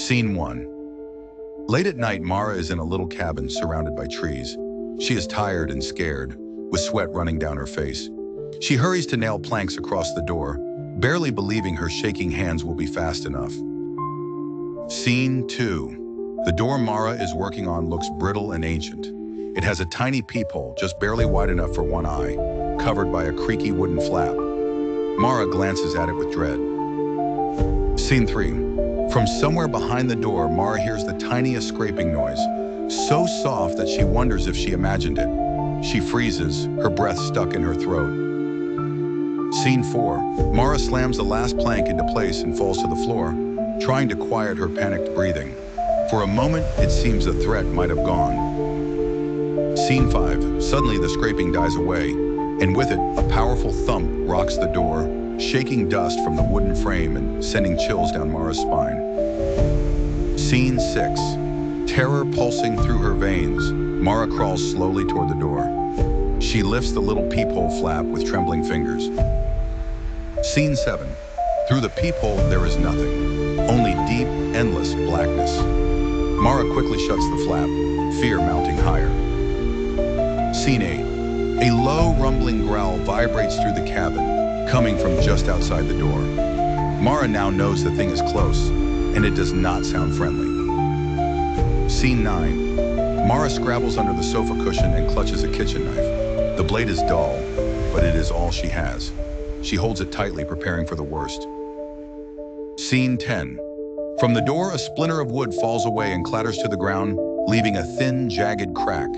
Scene 1. Late at night, Mara is in a little cabin surrounded by trees. She is tired and scared, with sweat running down her face. She hurries to nail planks across the door, barely believing her shaking hands will be fast enough. Scene 2. The door Mara is working on looks brittle and ancient. It has a tiny peephole, just barely wide enough for one eye, covered by a creaky wooden flap. Mara glances at it with dread. Scene 3. From somewhere behind the door, Mara hears the tiniest scraping noise, so soft that she wonders if she imagined it. She freezes, her breath stuck in her throat. Scene 4. Mara slams the last plank into place and falls to the floor, trying to quiet her panicked breathing. For a moment, it seems the threat might have gone. Scene 5. Suddenly, the scraping dies away, and with it, a powerful thump rocks the door, shaking dust from the wooden frame and sending chills down Mara's spine. Scene 6. Terror pulsing through her veins, Mara crawls slowly toward the door. She lifts the little peephole flap with trembling fingers. Scene 7. Through the peephole, there is nothing, only deep, endless blackness. Mara quickly shuts the flap, fear mounting higher. Scene 8. A low, rumbling growl vibrates through the cabin, coming from just outside the door. Mara now knows the thing is close, and it does not sound friendly. Scene 9. Mara scrabbles under the sofa cushion and clutches a kitchen knife. The blade is dull, but it is all she has. She holds it tightly, preparing for the worst. Scene 10. From the door, a splinter of wood falls away and clatters to the ground, leaving a thin, jagged crack.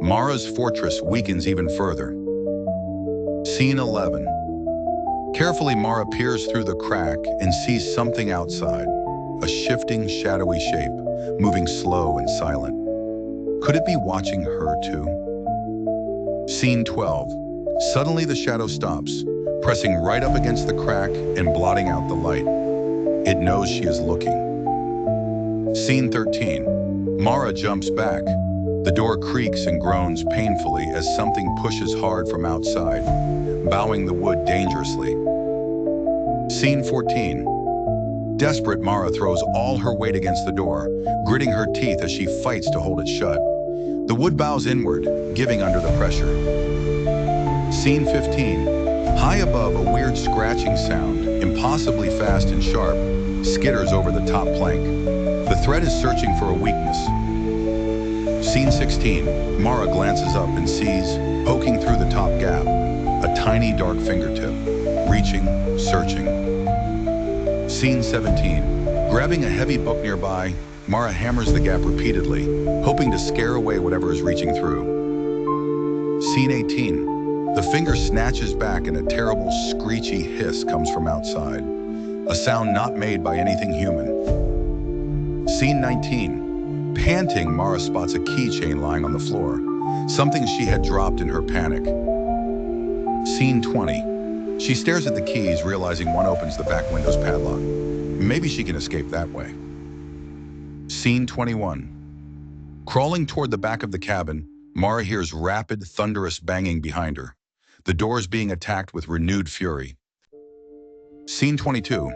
Mara's fortress weakens even further. Scene 11. Carefully, Mara peers through the crack and sees something outside, a shifting, shadowy shape, moving slow and silent. Could it be watching her too? Scene 12. Suddenly the shadow stops, pressing right up against the crack and blotting out the light. It knows she is looking. Scene 13. Mara jumps back. The door creaks and groans painfully as something pushes hard from outside, bowing the wood dangerously. Scene 14. Desperate, Mara throws all her weight against the door, gritting her teeth as she fights to hold it shut. The wood bows inward, giving under the pressure. Scene 15. High above, a weird scratching sound, impossibly fast and sharp, skitters over the top plank. The threat is searching for a weakness. Scene 16. Mara glances up and sees, poking through the top gap, a tiny dark fingertip, reaching, searching. Scene 17. Grabbing a heavy book nearby, Mara hammers the gap repeatedly, hoping to scare away whatever is reaching through. Scene 18. The finger snatches back and a terrible screechy hiss comes from outside, a sound not made by anything human. Scene 19. Panting, Mara spots a keychain lying on the floor, something she had dropped in her panic. Scene 20. She stares at the keys, realizing one opens the back window's padlock. Maybe she can escape that way. Scene 21. Crawling toward the back of the cabin, Mara hears rapid, thunderous banging behind her. The door is being attacked with renewed fury. Scene 22.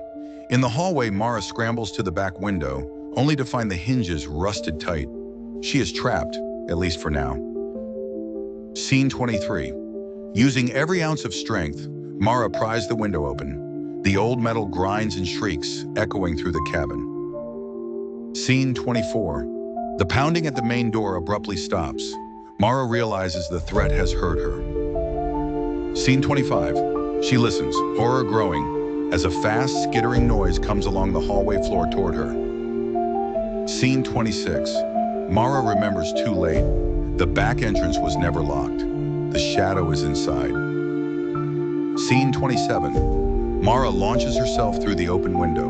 In the hallway, Mara scrambles to the back window, only to find the hinges rusted tight. She is trapped, at least for now. Scene 23. Using every ounce of strength, Mara pries the window open. The old metal grinds and shrieks, echoing through the cabin. Scene 24. The pounding at the main door abruptly stops. Mara realizes the threat has heard her. Scene 25. She listens, horror growing, as a fast, skittering noise comes along the hallway floor toward her. Scene 26. Mara remembers too late. The back entrance was never locked. The shadow is inside. Scene 27. Mara launches herself through the open window.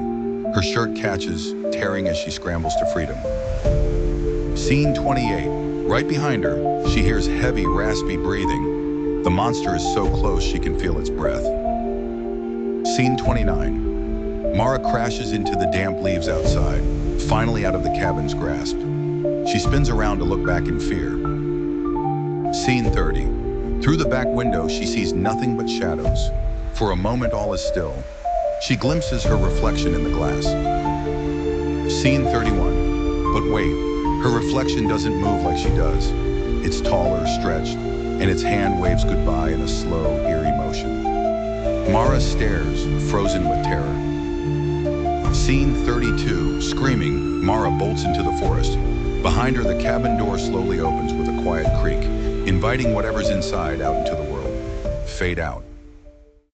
Her shirt catches, tearing as she scrambles to freedom. Scene 28. Right behind her, she hears heavy, raspy breathing. The monster is so close she can feel its breath. Scene 29. Mara crashes into the damp leaves outside, finally out of the cabin's grasp. She spins around to look back in fear. Scene 30. Through the back window, she sees nothing but shadows. For a moment, all is still. She glimpses her reflection in the glass. Scene 31. But wait, her reflection doesn't move like she does. It's taller, stretched, and its hand waves goodbye in a slow, eerie motion. Mara stares, frozen with terror. Scene 32. Screaming, Mara bolts into the forest. Behind her, the cabin door slowly opens with a quiet creak, inviting whatever's inside out into the world. Fade out.